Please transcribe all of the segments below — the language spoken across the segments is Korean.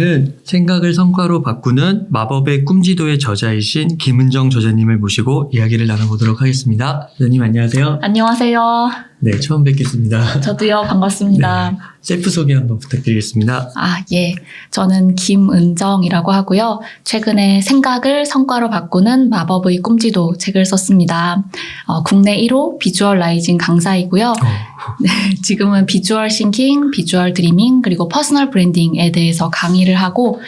오늘은 생각을 성과로 바꾸는 마법의 꿈지도의 저자이신 김은정 저자님을 모시고 이야기를 나눠보도록 하겠습니다. 저자님 안녕하세요. 안녕하세요. 네, 처음 뵙겠습니다. 저도요, 반갑습니다. 네, 셀프 소개 한번 부탁드리겠습니다. 예. 저는 김은정이라고 하고요. 최근에 생각을 성과로 바꾸는 마법의 꿈지도 책을 썼습니다. 국내 1호 비주얼라이징 강사이고요. 네, 지금은 비주얼 싱킹, 비주얼 드리밍, 그리고 퍼스널 브랜딩에 대해서 강의를 하고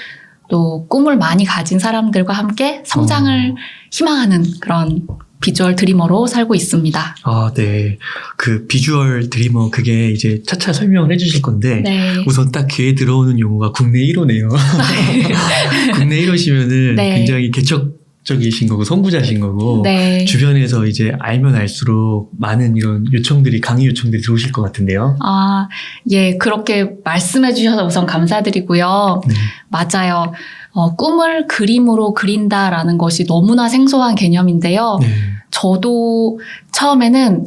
또 꿈을 많이 가진 사람들과 함께 성장을 희망하는 그런 비주얼 드리머로 살고 있습니다. 네. 그 비주얼 드리머 그게 이제 차차 설명을 해주실 건데 네. 우선 딱 귀에 들어오는 용어가 국내 1호네요. 국내 1호시면은 네. 굉장히 개척적이신 거고 선구자신 거고 네. 주변에서 이제 알면 알수록 많은 이런 요청들이 강의 요청들이 들어오실 것 같은데요. 예. 그렇게 말씀해 주셔서 우선 감사드리고요. 네. 맞아요. 꿈을 그림으로 그린다라는 것이 너무나 생소한 개념인데요. 네. 저도 처음에는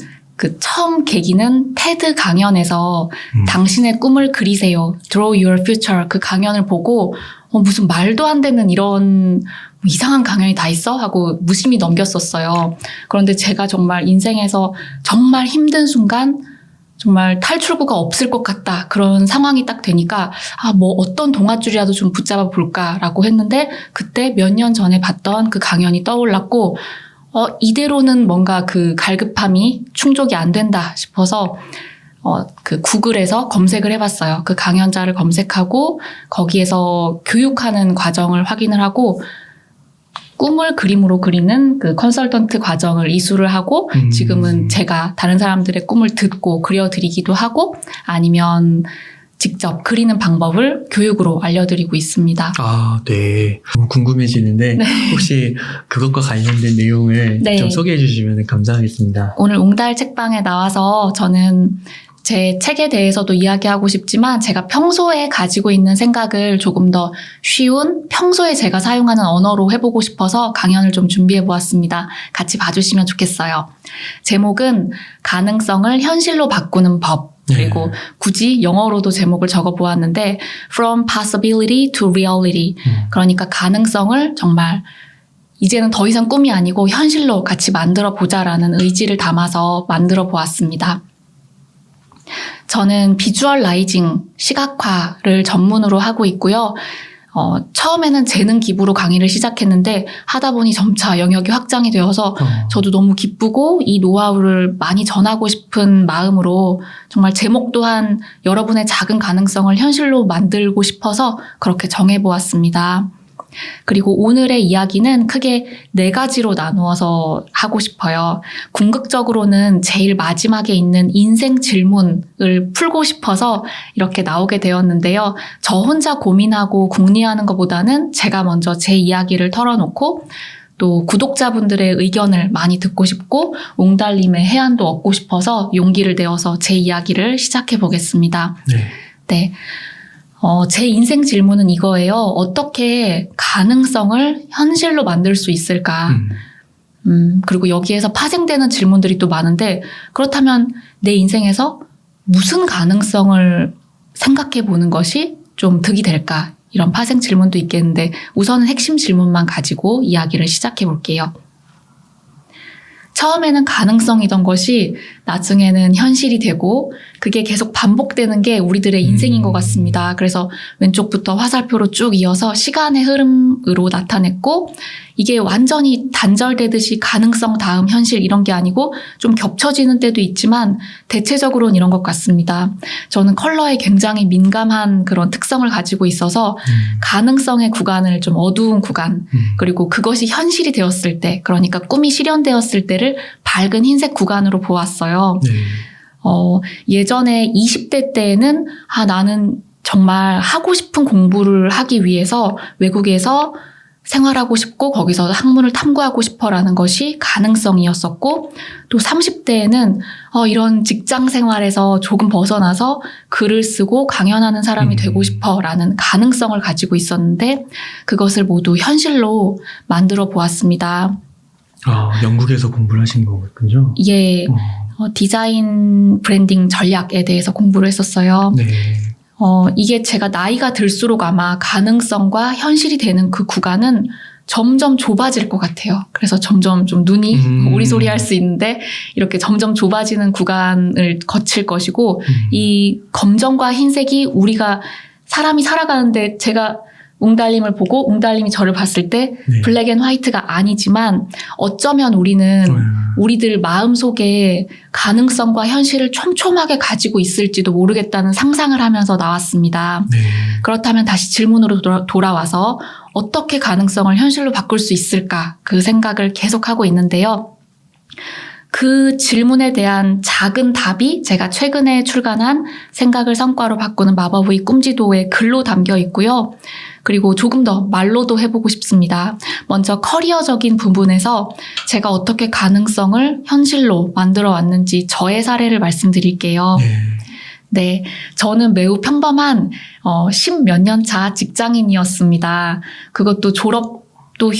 처음 계기는 테드 강연에서 당신의 꿈을 그리세요. Draw your future. 그 강연을 보고 무슨 말도 안 되는 이런 이상한 강연이 다 있어? 하고 무심히 넘겼었어요. 그런데 제가 정말 인생에서 정말 힘든 순간 정말 탈출구가 없을 것 같다. 그런 상황이 딱 되니까 어떤 동아줄이라도 좀 붙잡아 볼까라고 했는데 그때 몇 년 전에 봤던 그 강연이 떠올랐고 이대로는 뭔가 그 갈급함이 충족이 안 된다 싶어서 그 구글에서 검색을 해봤어요. 그 강연자를 검색하고 거기에서 교육하는 과정을 확인을 하고 꿈을 그림으로 그리는 그 컨설턴트 과정을 이수를 하고 지금은 제가 다른 사람들의 꿈을 듣고 그려드리기도 하고 아니면 직접 그리는 방법을 교육으로 알려드리고 있습니다. 네. 너무 궁금해지는데 네. 혹시 그것과 관련된 내용을 네. 좀 소개해 주시면 감사하겠습니다. 오늘 옹달 책방에 나와서 저는 제 책에 대해서도 이야기하고 싶지만 제가 평소에 가지고 있는 생각을 조금 더 쉬운 평소에 제가 사용하는 언어로 해보고 싶어서 강연을 좀 준비해 보았습니다. 같이 봐주시면 좋겠어요. 제목은 가능성을 현실로 바꾸는 법. 그리고 굳이 영어로도 제목을 적어보았는데 From Possibility to Reality. 그러니까 가능성을 정말 이제는 더 이상 꿈이 아니고 현실로 같이 만들어 보자라는 의지를 담아서 만들어 보았습니다. 저는 비주얼라이징, 시각화를 전문으로 하고 있고요. 처음에는 재능 기부로 강의를 시작했는데 하다 보니 점차 영역이 확장이 되어서 저도 너무 기쁘고 이 노하우를 많이 전하고 싶은 마음으로 정말 제목 또한 여러분의 작은 가능성을 현실로 만들고 싶어서 그렇게 정해보았습니다. 그리고 오늘의 이야기는 크게 4가지로 나누어서 하고 싶어요. 궁극적으로는 제일 마지막에 있는 인생 질문을 풀고 싶어서 이렇게 나오게 되었는데요. 저 혼자 고민하고 궁리하는 것보다는 제가 먼저 제 이야기를 털어놓고 또 구독자분들의 의견을 많이 듣고 싶고 옹달님의 해안도 얻고 싶어서 용기를 내어서 제 이야기를 시작해 보겠습니다. 네. 제 인생 질문은 이거예요. 어떻게 가능성을 현실로 만들 수 있을까? 그리고 여기에서 파생되는 질문들이 또 많은데 그렇다면 내 인생에서 무슨 가능성을 생각해 보는 것이 좀 득이 될까? 이런 파생 질문도 있겠는데 우선은 핵심 질문만 가지고 이야기를 시작해 볼게요. 처음에는 가능성이던 것이 나중에는 현실이 되고 그게 계속 반복되는 게 우리들의 인생인 것 같습니다. 그래서 왼쪽부터 화살표로 쭉 이어서 시간의 흐름으로 나타냈고 이게 완전히 단절되듯이 가능성 다음 현실 이런 게 아니고 좀 겹쳐지는 때도 있지만 대체적으로는 이런 것 같습니다. 저는 컬러에 굉장히 민감한 그런 특성을 가지고 있어서 가능성의 구간을 좀 어두운 구간 그리고 그것이 현실이 되었을 때 그러니까 꿈이 실현되었을 때를 밝은 흰색 구간으로 보았어요. 예전에 20대 때에는 나는 정말 하고 싶은 공부를 하기 위해서 외국에서 생활하고 싶고 거기서 학문을 탐구하고 싶어라는 것이 가능성이었었고 또 30대에는 이런 직장 생활에서 조금 벗어나서 글을 쓰고 강연하는 사람이 되고 싶어라는 가능성을 가지고 있었는데 그것을 모두 현실로 만들어 보았습니다. 영국에서 공부를 하신 거군요. 예, 디자인 브랜딩 전략에 대해서 공부를 했었어요. 네. 이게 제가 나이가 들수록 아마 가능성과 현실이 되는 그 구간은 점점 좁아질 것 같아요. 그래서 점점 좀 눈이 오리소리 할 수 있는데 이렇게 점점 좁아지는 구간을 거칠 것이고 이 검정과 흰색이 우리가 사람이 살아가는데 제가 웅달님을 보고 웅달님이 저를 봤을 때 네. 블랙 앤 화이트가 아니지만 어쩌면 우리는 우리들 마음속에 가능성과 현실을 촘촘하게 가지고 있을지도 모르겠다는 상상을 하면서 나왔습니다. 네. 그렇다면 다시 질문으로 돌아와서 어떻게 가능성을 현실로 바꿀 수 있을까 그 생각을 계속하고 있는데요. 그 질문에 대한 작은 답이 제가 최근에 출간한 생각을 성과로 바꾸는 마법의 꿈지도의 글로 담겨 있고요. 그리고 조금 더 말로도 해보고 싶습니다. 먼저 커리어적인 부분에서 제가 어떻게 가능성을 현실로 만들어 왔는지 저의 사례를 말씀드릴게요. 네, 저는 매우 평범한 10몇 년 차 직장인이었습니다. 그것도 졸업도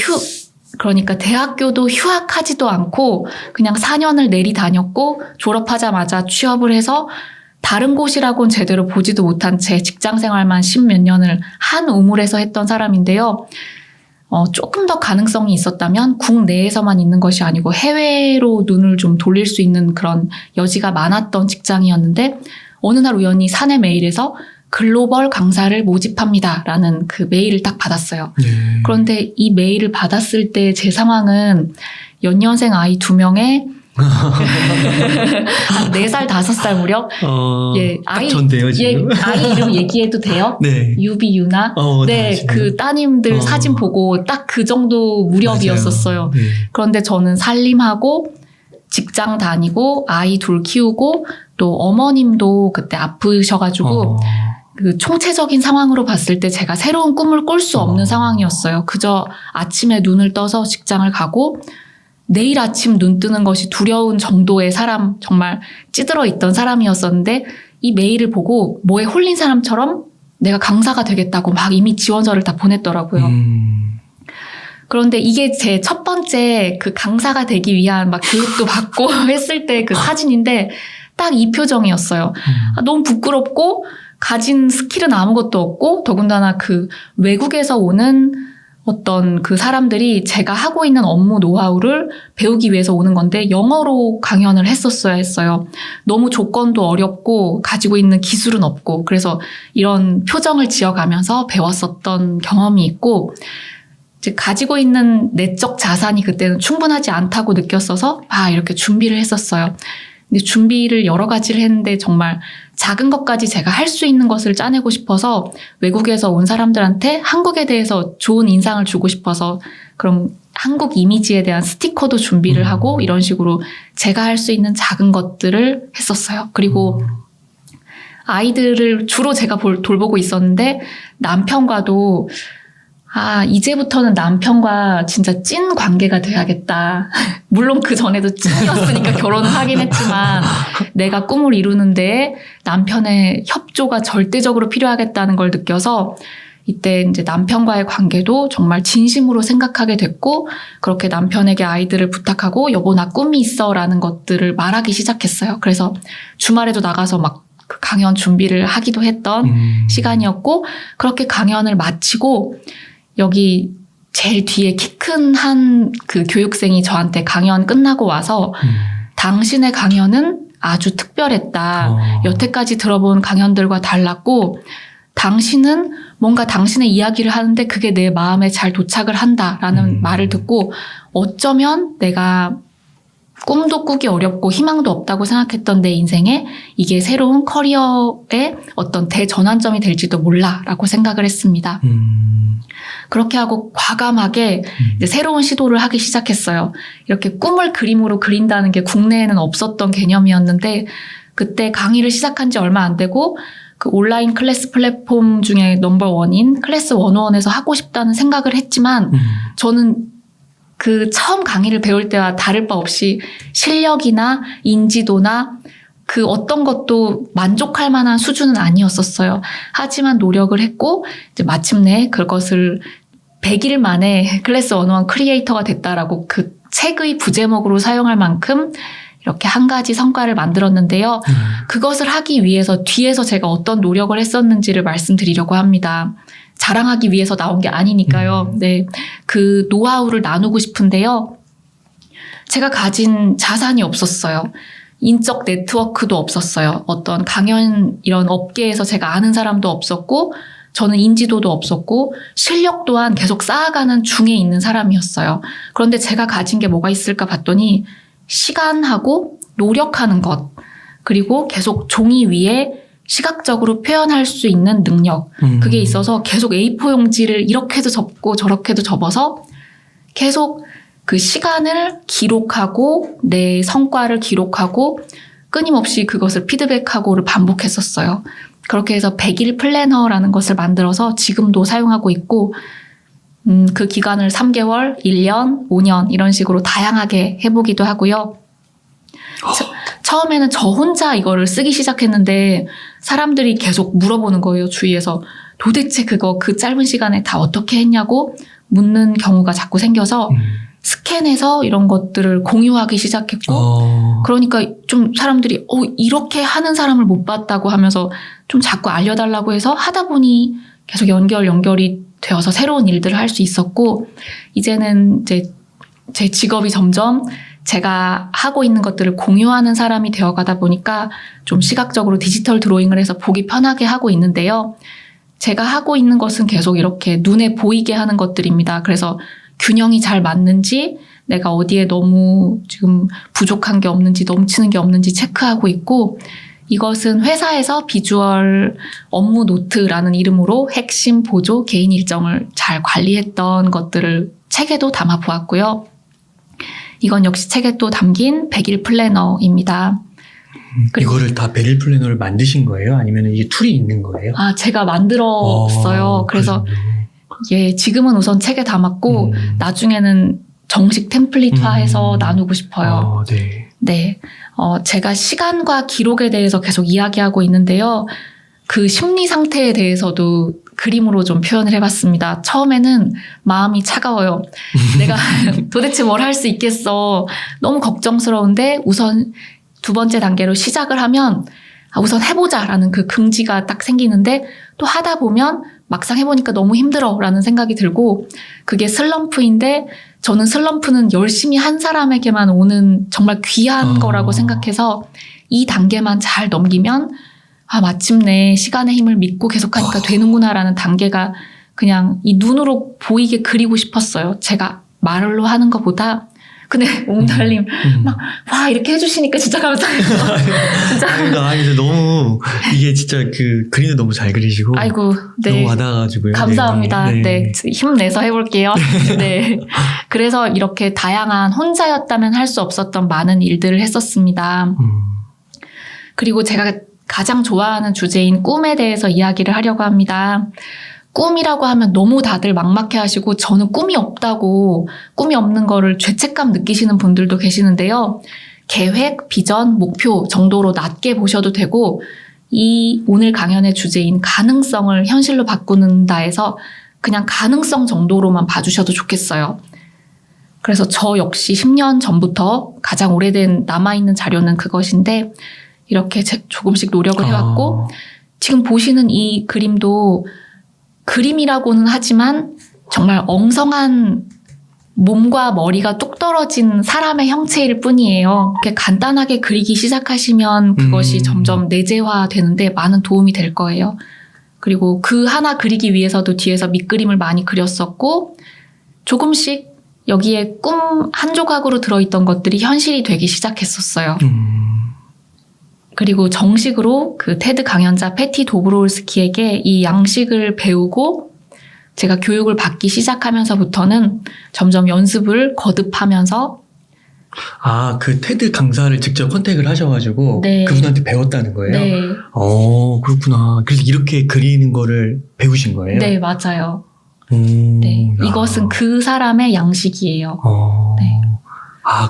그러니까 대학교도 휴학하지도 않고 그냥 4년을 내리 다녔고 졸업하자마자 취업을 해서 다른 곳이라고는 제대로 보지도 못한 채 직장 생활만 10몇 년을 한 우물에서 했던 사람인데요. 조금 더 가능성이 있었다면 국내에서만 있는 것이 아니고 해외로 눈을 좀 돌릴 수 있는 그런 여지가 많았던 직장이었는데 어느 날 우연히 사내 메일에서 글로벌 강사를 모집합니다라는 그 메일을 딱 받았어요. 네. 그런데 이 메일을 받았을 때 제 상황은 연년생 아이 2명에 한 4살, 5살 무렵. 예, 딱 전데요, 지금. 예, 아이 이름 얘기해도 돼요? 네. 유비, 유나. 네, 그 따님들 사진 보고 딱 그 정도 무렵이었었어요. 네. 그런데 저는 살림하고 직장 다니고 아이 둘 키우고 또 어머님도 그때 아프셔가지고 그 총체적인 상황으로 봤을 때 제가 새로운 꿈을 꿀 수 없는 상황이었어요. 그저 아침에 눈을 떠서 직장을 가고 내일 아침 눈 뜨는 것이 두려운 정도의 사람, 정말 찌들어 있던 사람이었었는데 이 메일을 보고 뭐에 홀린 사람처럼 내가 강사가 되겠다고 막 이미 지원서를 다 보냈더라고요. 그런데 이게 제 첫 번째 그 강사가 되기 위한 막 교육도 받고 했을 때 그 사진인데 딱 이 표정이었어요. 너무 부끄럽고 가진 스킬은 아무것도 없고 더군다나 그 외국에서 오는 어떤 그 사람들이 제가 하고 있는 업무 노하우를 배우기 위해서 오는 건데 영어로 강연을 했었어야 했어요. 너무 조건도 어렵고 가지고 있는 기술은 없고 그래서 이런 표정을 지어가면서 배웠었던 경험이 있고 이제 가지고 있는 내적 자산이 그때는 충분하지 않다고 느꼈어서 이렇게 준비를 했었어요. 근데 준비를 여러 가지를 했는데 정말 작은 것까지 제가 할 수 있는 것을 짜내고 싶어서 외국에서 온 사람들한테 한국에 대해서 좋은 인상을 주고 싶어서 그럼 한국 이미지에 대한 스티커도 준비를 하고 이런 식으로 제가 할 수 있는 작은 것들을 했었어요. 그리고 아이들을 주로 제가 돌보고 있었는데 남편과도 이제부터는 남편과 진짜 찐 관계가 돼야겠다. 물론 그 전에도 찐이었으니까 결혼을 하긴 했지만 내가 꿈을 이루는데 남편의 협조가 절대적으로 필요하겠다는 걸 느껴서 이때 이제 남편과의 관계도 정말 진심으로 생각하게 됐고 그렇게 남편에게 아이들을 부탁하고 여보 나 꿈이 있어 라는 것들을 말하기 시작했어요. 그래서 주말에도 나가서 막 그 강연 준비를 하기도 했던 시간이었고 그렇게 강연을 마치고 여기 제일 뒤에 키 큰 한 그 교육생이 저한테 강연 끝나고 와서 당신의 강연은 아주 특별했다. 여태까지 들어본 강연들과 달랐고 당신은 뭔가 당신의 이야기를 하는데 그게 내 마음에 잘 도착을 한다라는 말을 듣고 어쩌면 내가 꿈도 꾸기 어렵고 희망도 없다고 생각했던 내 인생에 이게 새로운 커리어의 어떤 대전환점이 될지도 몰라라고 생각을 했습니다. 그렇게 하고 과감하게 이제 새로운 시도를 하기 시작했어요. 이렇게 꿈을 그림으로 그린다는 게 국내에는 없었던 개념이었는데 그때 강의를 시작한 지 얼마 안 되고 그 온라인 클래스 플랫폼 중에 넘버원인 클래스 101에서 하고 싶다는 생각을 했지만 저는 그 처음 강의를 배울 때와 다를 바 없이 실력이나 인지도나 그 어떤 것도 만족할 만한 수준은 아니었었어요. 하지만 노력을 했고 이제 마침내 그것을 100일 만에 클래스 101 크리에이터가 됐다라고 그 책의 부제목으로 사용할 만큼 이렇게 한 가지 성과를 만들었는데요. 그것을 하기 위해서 뒤에서 제가 어떤 노력을 했었는지를 말씀드리려고 합니다. 자랑하기 위해서 나온 게 아니니까요. 네, 그 노하우를 나누고 싶은데요. 제가 가진 자산이 없었어요. 인적 네트워크도 없었어요. 어떤 강연 이런 업계에서 제가 아는 사람도 없었고 저는 인지도도 없었고 실력 또한 계속 쌓아가는 중에 있는 사람이었어요. 그런데 제가 가진 게 뭐가 있을까 봤더니 시간하고 노력하는 것, 그리고 계속 종이 위에 시각적으로 표현할 수 있는 능력, 그게 있어서 계속 A4 용지를 이렇게도 접고 저렇게도 접어서 계속 그 시간을 기록하고 내 성과를 기록하고 끊임없이 그것을 피드백하고를 반복했었어요. 그렇게 해서 100일 플래너라는 것을 만들어서 지금도 사용하고 있고 그 기간을 3개월, 1년, 5년 이런 식으로 다양하게 해보기도 하고요. 처음에는 저 혼자 이거를 쓰기 시작했는데 사람들이 계속 물어보는 거예요. 주위에서 도대체 그거 그 짧은 시간에 다 어떻게 했냐고 묻는 경우가 자꾸 생겨서 스캔해서 이런 것들을 공유하기 시작했고 그러니까 좀 사람들이 이렇게 하는 사람을 못 봤다고 하면서 좀 자꾸 알려달라고 해서 하다 보니 계속 연결이 되어서 새로운 일들을 할 수 있었고 이제는 이제 제 직업이 점점 제가 하고 있는 것들을 공유하는 사람이 되어가다 보니까 좀 시각적으로 디지털 드로잉을 해서 보기 편하게 하고 있는데요. 제가 하고 있는 것은 계속 이렇게 눈에 보이게 하는 것들입니다. 그래서 균형이 잘 맞는지 내가 어디에 너무 지금 부족한 게 없는지 넘치는 게 없는지 체크하고 있고 이것은 회사에서 비주얼 업무 노트라는 이름으로 핵심 보조 개인 일정을 잘 관리했던 것들을 책에도 담아 보았고요. 이건 역시 책에 또 담긴 100일 플래너입니다. 이거를 다 100일 플래너를 만드신 거예요? 아니면 이게 툴이 있는 거예요? 제가 만들었어요. 그래서 예, 지금은 우선 책에 담았고 나중에는 정식 템플릿화해서 나누고 싶어요. 네. 제가 시간과 기록에 대해서 계속 이야기하고 있는데요. 그 심리 상태에 대해서도 그림으로 좀 표현을 해봤습니다. 처음에는 마음이 차가워요. 내가 도대체 뭘 할 수 있겠어. 너무 걱정스러운데 우선 두 번째 단계로 시작을 하면 우선 해보자라는 그 긍지가 딱 생기는데 또 하다 보면 막상 해보니까 너무 힘들어라는 생각이 들고 그게 슬럼프인데 저는 슬럼프는 열심히 한 사람에게만 오는 정말 귀한 거라고 생각해서 이 단계만 잘 넘기면 마침내 시간의 힘을 믿고 계속하니까 되는구나라는 단계가 그냥 이 눈으로 보이게 그리고 싶었어요. 제가 말로 하는 것보다. 근데 옹달님 와 이렇게 해주시니까 진짜 감사해요. 진짜. 아니, 너무 이게 진짜 그 그림도 너무 잘 그리시고. 아이고, 네. 너무 와닿아가지고요. 감사합니다. 네, 힘내서 해볼게요. 네. 그래서 이렇게 다양한 혼자였다면 할 수 없었던 많은 일들을 했었습니다. 그리고 제가 가장 좋아하는 주제인 꿈에 대해서 이야기를 하려고 합니다. 꿈이라고 하면 너무 다들 막막해 하시고 저는 꿈이 없다고 꿈이 없는 거를 죄책감 느끼시는 분들도 계시는데요. 계획, 비전, 목표 정도로 낮게 보셔도 되고 이 오늘 강연의 주제인 가능성을 현실로 바꾸는다 해서 그냥 가능성 정도로만 봐주셔도 좋겠어요. 그래서 저 역시 10년 전부터 가장 오래된 남아있는 자료는 그것인데 이렇게 조금씩 노력을 해왔고 지금 보시는 이 그림도 그림이라고는 하지만 정말 엉성한 몸과 머리가 뚝 떨어진 사람의 형체일 뿐이에요. 이렇게 간단하게 그리기 시작하시면 그것이 점점 내재화 되는데 많은 도움이 될 거예요. 그리고 그 하나 그리기 위해서도 뒤에서 밑그림을 많이 그렸었고 조금씩 여기에 꿈 한 조각으로 들어있던 것들이 현실이 되기 시작했었어요. 그리고 정식으로 그 테드 강연자 패티 도브로울스키에게 이 양식을 배우고 제가 교육을 받기 시작하면서부터는 점점 연습을 거듭하면서 그 테드 강사를 직접 컨택을 하셔가지고 네. 그분한테 배웠다는 거예요? 네. 그렇구나. 그래서 이렇게 그리는 거를 배우신 거예요? 네, 맞아요. 네, 이것은 그 사람의 양식이에요. 네.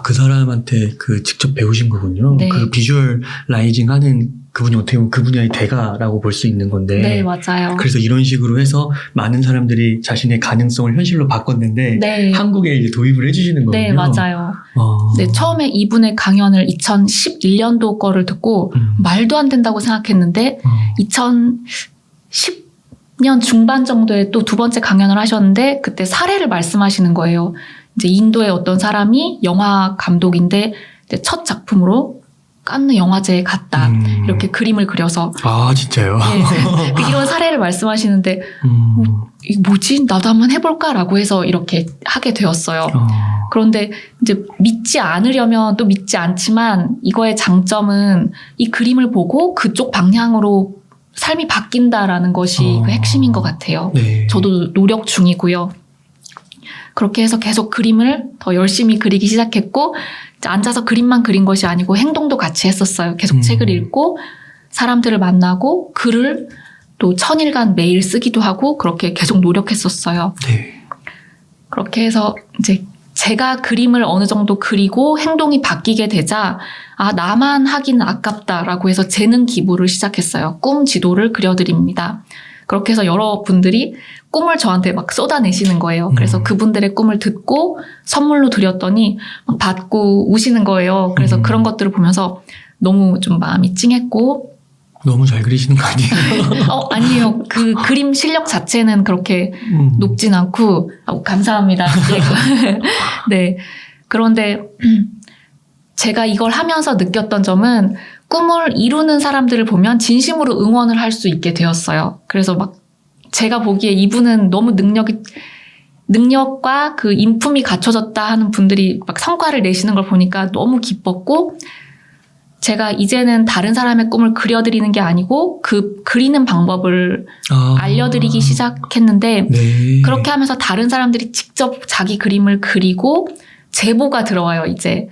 그 사람한테 그 직접 배우신 거군요. 네. 그 비주얼라이징 하는 그분이 어떻게 보면 그 분야의 대가라고 볼 수 있는 건데. 네, 맞아요. 그래서 이런 식으로 해서 많은 사람들이 자신의 가능성을 현실로 바꿨는데 네. 한국에 이제 도입을 해주시는 거군요. 네, 맞아요. 어. 네, 처음에 이분의 강연을 2011년도 거를 듣고 말도 안 된다고 생각했는데 2010년 중반 정도에 또 두 번째 강연을 하셨는데 그때 사례를 말씀하시는 거예요. 이제 인도의 어떤 사람이 영화 감독인데 이제 첫 작품으로 칸느 영화제에 갔다. 이렇게 그림을 그려서. 아, 진짜요? 네, 이런 사례를 말씀하시는데 이게 뭐지? 나도 한번 해볼까라고 해서 이렇게 하게 되었어요. 그런데 이제 믿지 않으려면 또 믿지 않지만 이거의 장점은 이 그림을 보고 그쪽 방향으로 삶이 바뀐다라는 것이 그 핵심인 것 같아요. 네. 저도 노력 중이고요. 그렇게 해서 계속 그림을 더 열심히 그리기 시작했고 앉아서 그림만 그린 것이 아니고 행동도 같이 했었어요. 계속 책을 읽고 사람들을 만나고 글을 또 1000일간 매일 쓰기도 하고 그렇게 계속 노력했었어요. 네. 그렇게 해서 이제 제가 그림을 어느 정도 그리고 행동이 바뀌게 되자 아 나만 하기는 아깝다라고 해서 재능 기부를 시작했어요. 꿈 지도를 그려드립니다. 그렇게 해서 여러분들이 꿈을 저한테 막 쏟아내시는 거예요. 그래서 그분들의 꿈을 듣고 선물로 드렸더니 막 받고 우시는 거예요. 그래서 그런 것들을 보면서 너무 좀 마음이 찡했고 너무 잘 그리시는 거 아니에요? 아니에요. 그 그림 실력 자체는 그렇게 높진 않고 감사합니다. 네. 그런데 제가 이걸 하면서 느꼈던 점은 꿈을 이루는 사람들을 보면 진심으로 응원을 할 수 있게 되었어요. 그래서 막 제가 보기에 이분은 너무 능력과 그 인품이 갖춰졌다 하는 분들이 막 성과를 내시는 걸 보니까 너무 기뻤고 제가 이제는 다른 사람의 꿈을 그려드리는 게 아니고 그 그리는 방법을 알려드리기 시작했는데 네. 그렇게 하면서 다른 사람들이 직접 자기 그림을 그리고 제보가 들어와요. 이제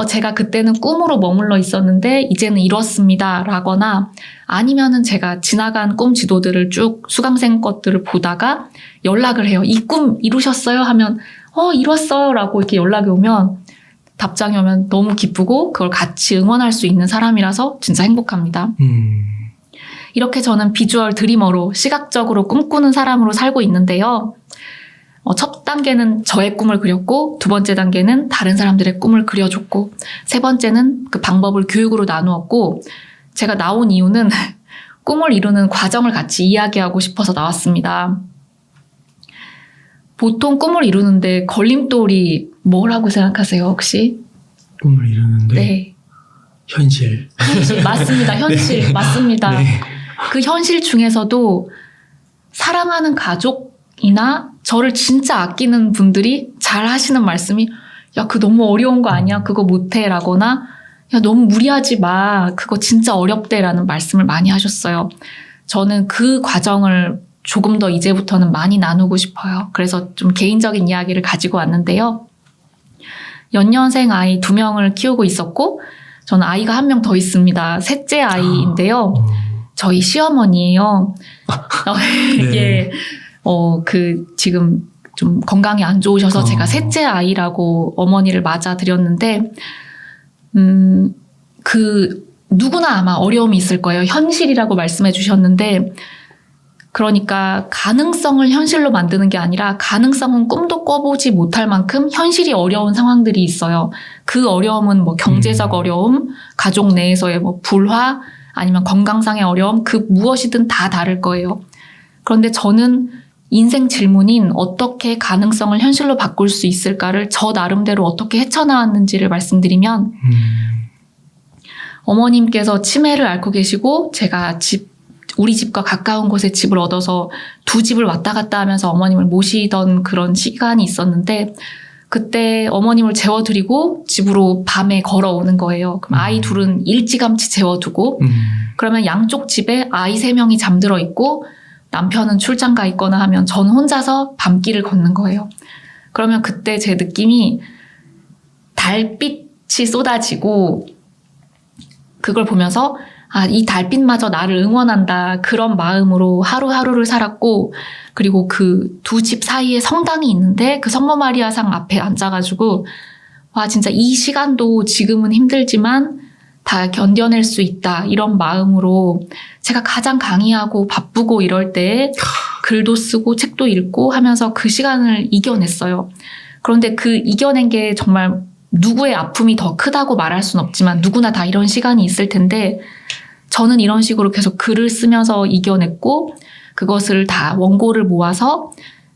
제가 그때는 꿈으로 머물러 있었는데 이제는 이뤘습니다 라거나 아니면은 제가 지나간 꿈 지도들을 쭉 수강생 것들을 보다가 연락을 해요. 이 꿈 이루셨어요? 하면 이뤘어요 라고 이렇게 연락이 오면 답장이 오면 너무 기쁘고 그걸 같이 응원할 수 있는 사람이라서 진짜 행복합니다. 이렇게 저는 비주얼 드리머로 시각적으로 꿈꾸는 사람으로 살고 있는데요. 첫 단계는 저의 꿈을 그렸고 두 번째 단계는 다른 사람들의 꿈을 그려줬고 세 번째는 그 방법을 교육으로 나누었고 제가 나온 이유는 꿈을 이루는 과정을 같이 이야기하고 싶어서 나왔습니다. 보통 꿈을 이루는데 걸림돌이 뭐라고 생각하세요, 혹시? 꿈을 이루는데 네. 현실. 맞습니다. 현실. 네. 맞습니다. 네. 그 현실 중에서도 사랑하는 가족이나 저를 진짜 아끼는 분들이 잘 하시는 말씀이 야, 그거 너무 어려운 거 아니야? 그거 못해 라거나 야, 너무 무리하지 마. 그거 진짜 어렵대 라는 말씀을 많이 하셨어요. 저는 그 과정을 조금 더 이제부터는 많이 나누고 싶어요. 그래서 좀 개인적인 이야기를 가지고 왔는데요. 연년생 아이 2명을 키우고 있었고 저는 아이가 1명 더 있습니다. 셋째 아이인데요. 저희 시어머니예요. 네. 예. 지금 좀 건강이 안 좋으셔서 제가 셋째 아이라고 어머니를 맞아드렸는데, 누구나 아마 어려움이 있을 거예요. 현실이라고 말씀해 주셨는데, 그러니까 가능성을 현실로 만드는 게 아니라 가능성은 꿈도 꿔보지 못할 만큼 현실이 어려운 상황들이 있어요. 그 어려움은 뭐 경제적 어려움, 가족 내에서의 뭐 불화, 아니면 건강상의 어려움, 그 무엇이든 다 다를 거예요. 그런데 저는 인생 질문인 어떻게 가능성을 현실로 바꿀 수 있을까를 저 나름대로 어떻게 헤쳐나왔는지를 말씀드리면 어머님께서 치매를 앓고 계시고 제가 우리 집과 가까운 곳에 집을 얻어서 2집을 왔다 갔다 하면서 어머님을 모시던 그런 시간이 있었는데 그때 어머님을 재워드리고 집으로 밤에 걸어오는 거예요. 그럼 아이 둘은 일찌감치 재워두고 그러면 양쪽 집에 아이 3명이 잠들어 있고 남편은 출장 가 있거나 하면 저는 혼자서 밤길을 걷는 거예요. 그러면 그때 제 느낌이 달빛이 쏟아지고 그걸 보면서 이 달빛마저 나를 응원한다. 그런 마음으로 하루하루를 살았고 그리고 그 2집 사이에 성당이 있는데 그 성모 마리아상 앞에 앉아가지고 와 진짜 이 시간도 지금은 힘들지만 다 견뎌낼 수 있다 이런 마음으로 제가 가장 강의하고 바쁘고 이럴 때 글도 쓰고 책도 읽고 하면서 그 시간을 이겨냈어요. 그런데 그 이겨낸 게 정말 누구의 아픔이 더 크다고 말할 순 없지만 누구나 다 이런 시간이 있을 텐데 저는 이런 식으로 계속 글을 쓰면서 이겨냈고 그것을 다 원고를 모아서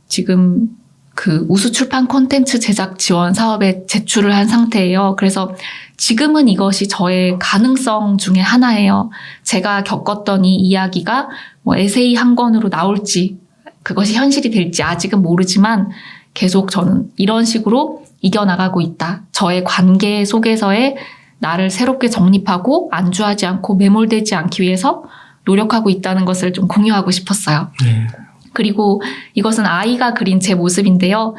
지금 그 우수출판 콘텐츠 제작 지원 사업에 제출을 한 상태예요. 그래서 지금은 이것이 저의 가능성 중에 하나예요. 제가 겪었던 이 이야기가 뭐 에세이 한 권으로 나올지 그것이 현실이 될지 아직은 모르지만 계속 저는 이런 식으로 이겨나가고 있다. 저의 관계 속에서의 나를 새롭게 정립하고 안주하지 않고 매몰되지 않기 위해서 노력하고 있다는 것을 좀 공유하고 싶었어요. 네. 그리고 이것은 아이가 그린 제 모습인데요.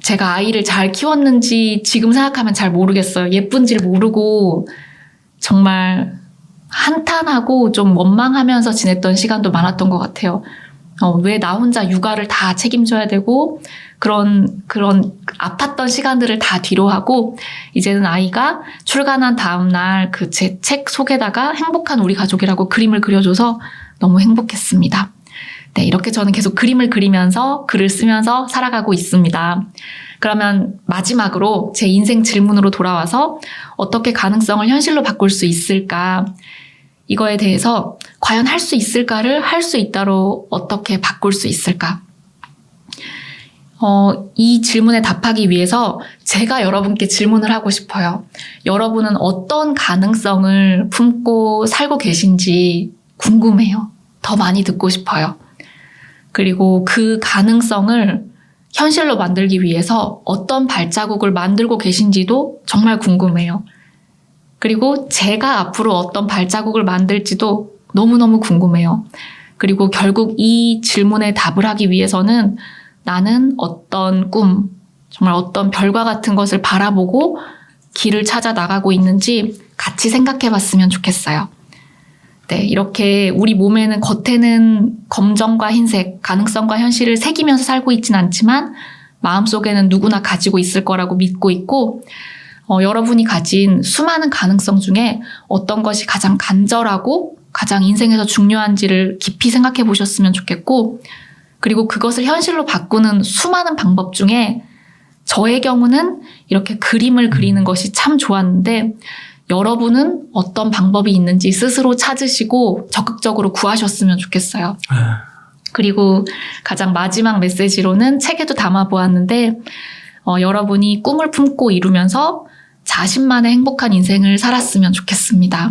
제가 아이를 잘 키웠는지 지금 생각하면 잘 모르겠어요. 예쁜지를 모르고 정말 한탄하고 좀 원망하면서 지냈던 시간도 많았던 것 같아요. 왜 나 혼자 육아를 다 책임져야 되고 그런 아팠던 시간들을 다 뒤로 하고 이제는 아이가 출간한 다음 날 그 제 책 속에다가 행복한 우리 가족이라고 그림을 그려줘서 너무 행복했습니다. 네, 이렇게 저는 계속 그림을 그리면서 글을 쓰면서 살아가고 있습니다. 그러면 마지막으로 제 인생 질문으로 돌아와서 어떻게 가능성을 현실로 바꿀 수 있을까? 이거에 대해서 과연 할 수 있을까를 할 수 있다로 어떻게 바꿀 수 있을까? 이 질문에 답하기 위해서 제가 여러분께 질문을 하고 싶어요. 여러분은 어떤 가능성을 품고 살고 계신지 궁금해요. 더 많이 듣고 싶어요. 그리고 그 가능성을 현실로 만들기 위해서 어떤 발자국을 만들고 계신지도 정말 궁금해요. 그리고 제가 앞으로 어떤 발자국을 만들지도 너무너무 궁금해요. 그리고 결국 이 질문에 답을 하기 위해서는 나는 어떤 꿈, 정말 어떤 별과 같은 것을 바라보고 길을 찾아 나가고 있는지 같이 생각해 봤으면 좋겠어요. 네, 이렇게 우리 몸에는 겉에는 검정과 흰색, 가능성과 현실을 새기면서 살고 있진 않지만 마음속에는 누구나 가지고 있을 거라고 믿고 있고 여러분이 가진 수많은 가능성 중에 어떤 것이 가장 간절하고 가장 인생에서 중요한지를 깊이 생각해 보셨으면 좋겠고 그리고 그것을 현실로 바꾸는 수많은 방법 중에 저의 경우는 이렇게 그림을 그리는 것이 참 좋았는데 여러분은 어떤 방법이 있는지 스스로 찾으시고 적극적으로 구하셨으면 좋겠어요. 그리고 가장 마지막 메시지로는 책에도 담아보았는데 여러분이 꿈을 품고 이루면서 자신만의 행복한 인생을 살았으면 좋겠습니다.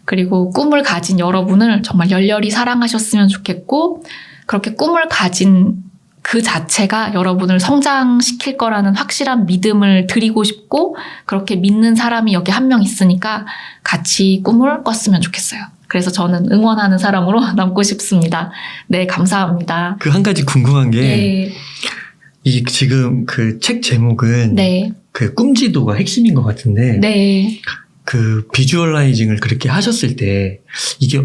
그리고 꿈을 가진 여러분을 정말 열렬히 사랑하셨으면 좋겠고 그렇게 꿈을 가진 그 자체가 여러분을 성장시킬 거라는 확실한 믿음을 드리고 싶고 그렇게 믿는 사람이 여기 한 명 있으니까 같이 꿈을 꿨으면 좋겠어요. 그래서 저는 응원하는 사람으로 남고 싶습니다. 네, 감사합니다. 그 한 가지 궁금한 게 네. 이 지금 그 책 제목은 네. 그 꿈지도가 핵심인 것 같은데 네. 그 비주얼라이징을 그렇게 하셨을 때 이게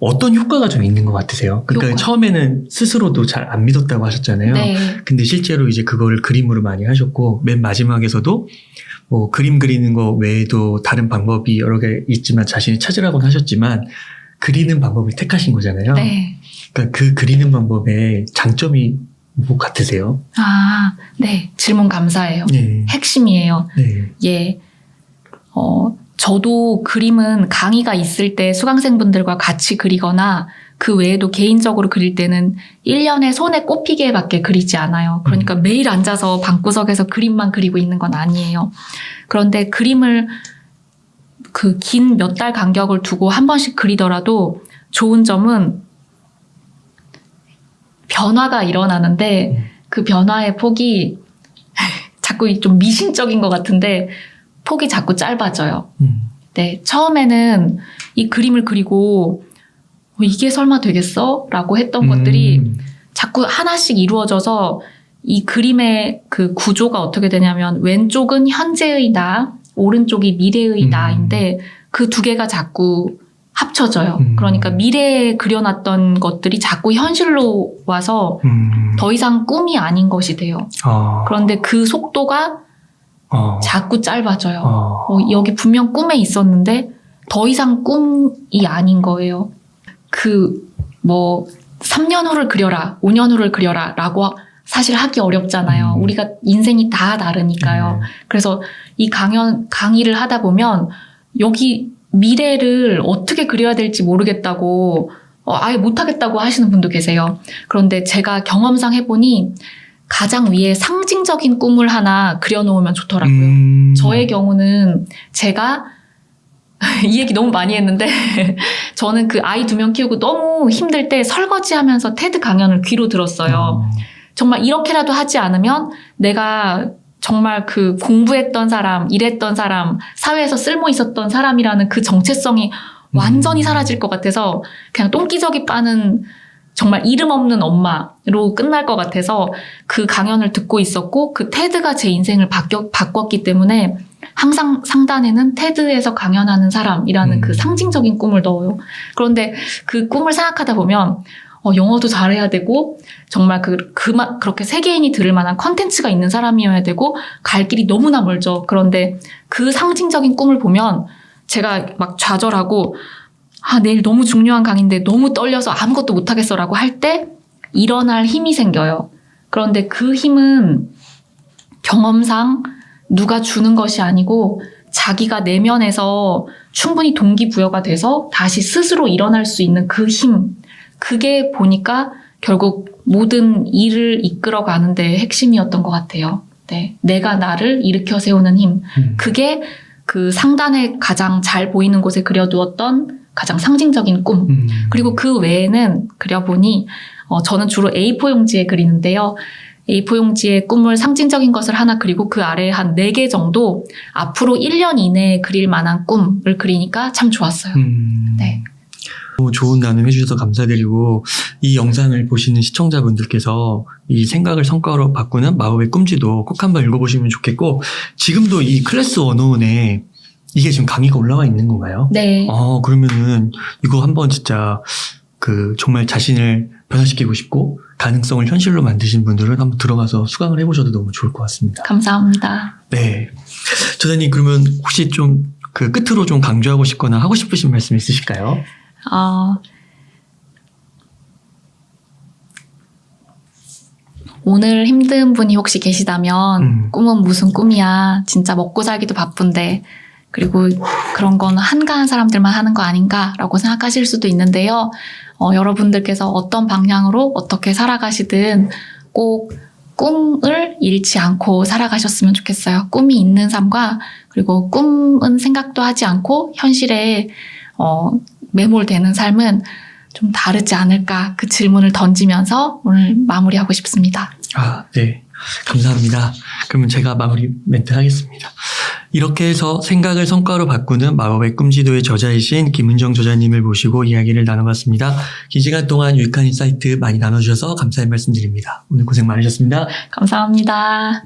어떤 효과가 좀 있는 것 같으세요? 그러니까 효과. 처음에는 스스로도 잘 안 믿었다고 하셨잖아요. 네. 근데 실제로 이제 그거를 그림으로 많이 하셨고 맨 마지막에서도 뭐 그림 그리는 거 외에도 다른 방법이 여러 개 있지만 자신이 찾으라고는 하셨지만 그리는 방법을 택하신 거잖아요. 네. 그러니까 그 그리는 방법의 장점이 뭐 같으세요? 아, 네. 질문 감사해요. 네. 핵심이에요. 네. 예. 저도 그림은 강의가 있을 때 수강생분들과 같이 그리거나 그 외에도 개인적으로 그릴 때는 1년에 손에 꼽히게밖에 그리지 않아요. 그러니까 매일 앉아서 방구석에서 그림만 그리고 있는 건 아니에요. 그런데 그림을 그 긴 몇 달 간격을 두고 한 번씩 그리더라도 좋은 점은 변화가 일어나는데 그 변화의 폭이 자꾸 좀 미신적인 것 같은데 폭이 자꾸 짧아져요. 네, 처음에는 이 그림을 그리고 이게 설마 되겠어? 라고 했던 것들이 자꾸 하나씩 이루어져서 이 그림의 그 구조가 어떻게 되냐면 왼쪽은 현재의 나, 오른쪽이 미래의 나인데 그 두 개가 자꾸 합쳐져요. 그러니까 미래에 그려놨던 것들이 자꾸 현실로 와서 더 이상 꿈이 아닌 것이 돼요. 그런데 그 속도가 자꾸 짧아져요. 어. 여기 분명 꿈에 있었는데 더 이상 꿈이 아닌 거예요. 3년 후를 그려라, 5년 후를 그려라 라고 사실 하기 어렵잖아요. 우리가 인생이 다 다르니까요. 그래서 이 강의를 하다 보면 여기 미래를 어떻게 그려야 될지 모르겠다고 아예 못하겠다고 하시는 분도 계세요. 그런데 제가 경험상 해보니 가장 위에 상징적인 꿈을 하나 그려놓으면 좋더라고요. 저의 경우는 제가 이 얘기 너무 많이 했는데 저는 그 아이 2명 키우고 너무 힘들 때 설거지하면서 테드 강연을 귀로 들었어요. 정말 이렇게라도 하지 않으면 내가 정말 그 공부했던 사람, 일했던 사람, 사회에서 쓸모 있었던 사람이라는 그 정체성이 완전히 사라질 것 같아서 그냥 똥기저귀 빠는 정말 이름 없는 엄마로 끝날 것 같아서 그 강연을 듣고 있었고 그 테드가 제 인생을 바꿨기 때문에 항상 상단에는 테드에서 강연하는 사람이라는 그 상징적인 꿈을 넣어요. 그런데 그 꿈을 생각하다 보면 영어도 잘해야 되고 정말 그렇게 세계인이 들을 만한 컨텐츠가 있는 사람이어야 되고 갈 길이 너무나 멀죠. 그런데 그 상징적인 꿈을 보면 제가 막 좌절하고 내일 너무 중요한 강의인데 너무 떨려서 아무것도 못하겠어라고 할 때 일어날 힘이 생겨요. 그런데 그 힘은 경험상 누가 주는 것이 아니고 자기가 내면에서 충분히 동기부여가 돼서 다시 스스로 일어날 수 있는 그 힘, 그게 보니까 결국 모든 일을 이끌어가는 데 핵심이었던 것 같아요. 네, 내가 나를 일으켜 세우는 힘, 그게 그 상단에 가장 잘 보이는 곳에 그려두었던 가장 상징적인 꿈. 그리고 그 외에는 그려보니 저는 주로 A4 용지에 그리는데요. A4 용지에 꿈을 상징적인 것을 하나 그리고 그 아래에 한 4개 정도 앞으로 1년 이내에 그릴 만한 꿈을 그리니까 참 좋았어요. 네. 너무 좋은 나눔 해주셔서 감사드리고 이 영상을 보시는 시청자분들께서 이 생각을 성과로 바꾸는 마법의 꿈지도 꼭 한번 읽어보시면 좋겠고 지금도 이 클래스 101에 이게 지금 강의가 올라와 있는 건가요? 네. 그러면은 이거 한번 진짜 정말 자신을 변화시키고 싶고 가능성을 현실로 만드신 분들은 한번 들어가서 수강을 해보셔도 너무 좋을 것 같습니다. 감사합니다. 네. 저자님 그러면 혹시 좀 끝으로 좀 강조하고 싶거나 하고 싶으신 말씀 있으실까요? 오늘 힘든 분이 혹시 계시다면 꿈은 무슨 꿈이야. 진짜 먹고 살기도 바쁜데 그리고 그런 건 한가한 사람들만 하는 거 아닌가라고 생각하실 수도 있는데요. 여러분들께서 어떤 방향으로 어떻게 살아가시든 꼭 꿈을 잃지 않고 살아가셨으면 좋겠어요. 꿈이 있는 삶과 그리고 꿈은 생각도 하지 않고 현실에 매몰되는 삶은 좀 다르지 않을까 그 질문을 던지면서 오늘 마무리하고 싶습니다. 네. 감사합니다. 그러면 제가 마무리 멘트 하겠습니다. 이렇게 해서 생각을 성과로 바꾸는 마법의 꿈지도의 저자이신 김은정 저자님을 모시고 이야기를 나눠봤습니다. 긴 시간 동안 유익한 인사이트 많이 나눠주셔서 감사의 말씀드립니다. 오늘 고생 많으셨습니다. 감사합니다.